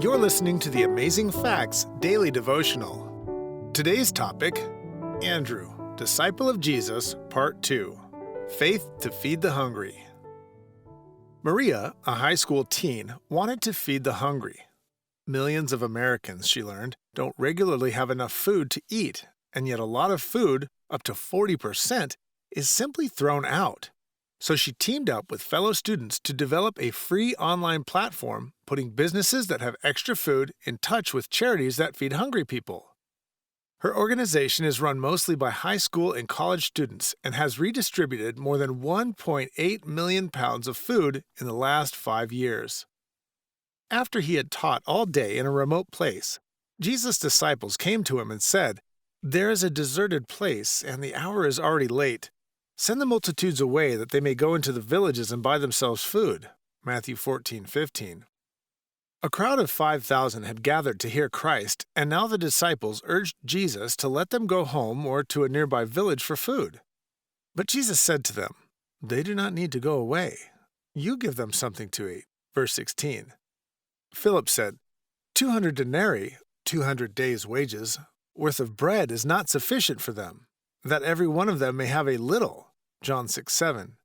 You're listening to the Amazing Facts Daily Devotional. Today's topic, Andrew, Disciple of Jesus, Part 2, Faith to Feed the Hungry. Maria, a high school teen, wanted to feed the hungry. Millions of Americans, she learned, don't regularly have enough food to eat, and yet a lot of food, up to 40%, is simply thrown out. So she teamed up with fellow students to develop a free online platform putting businesses that have extra food in touch with charities that feed hungry people. Her organization is run mostly by high school and college students and has redistributed more than 1.8 million pounds of food in the last 5 years. After he had taught all day in a remote place, Jesus' disciples came to him and said, "There is a deserted place, and the hour is already late. Send the multitudes away that they may go into the villages and buy themselves food." Matthew 14:15. A crowd of 5,000 had gathered to hear Christ, and now the disciples urged Jesus to let them go home or to a nearby village for food. But Jesus said to them, "They do not need to go away. You give them something to eat." Verse 16. Philip said, 200 denarii, 200 days' wages, worth of bread is not sufficient for them, that every one of them may have a little. John 6:7.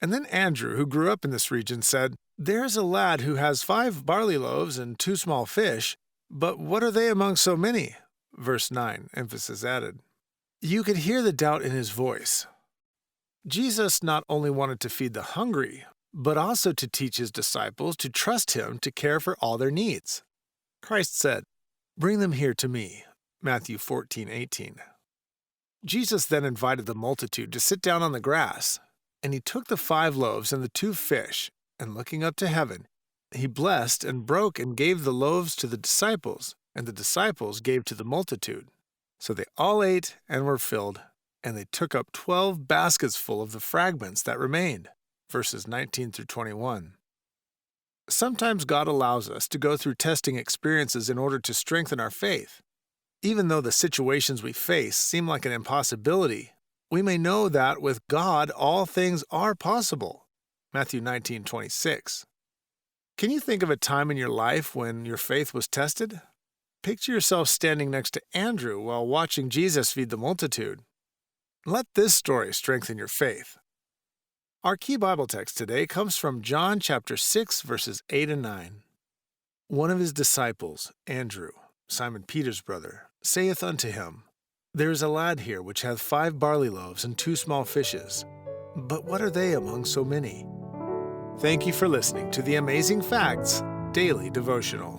And then Andrew, who grew up in this region, said, "There is a lad who has 5 barley loaves and 2 small fish, but what are they among so many?" Verse 9, emphasis added. You could hear the doubt in his voice. Jesus not only wanted to feed the hungry, but also to teach his disciples to trust him to care for all their needs. Christ said, "Bring them here to me." Matthew 14:18. Jesus then invited the multitude to sit down on the grass, and he took the 5 loaves and the 2 fish, and looking up to heaven, he blessed and broke and gave the loaves to the disciples, and the disciples gave to the multitude. So they all ate and were filled, and they took up 12 baskets full of the fragments that remained. Verses 19 through 21. Sometimes God allows us to go through testing experiences in order to strengthen our faith. Even though the situations we face seem like an impossibility, we may know that with God all things are possible. Matthew 19:26. Can you think of a time in your life when your faith was tested? Picture yourself standing next to Andrew while watching Jesus feed the multitude. Let this story strengthen your faith. Our key Bible text today comes from John chapter 6, verses 8 and 9. One of his disciples, Andrew, Simon Peter's brother, saith unto him, There is a lad here which hath 5 barley loaves and 2 small fishes. But what are they among so many? Thank you for listening to the Amazing Facts Daily Devotional.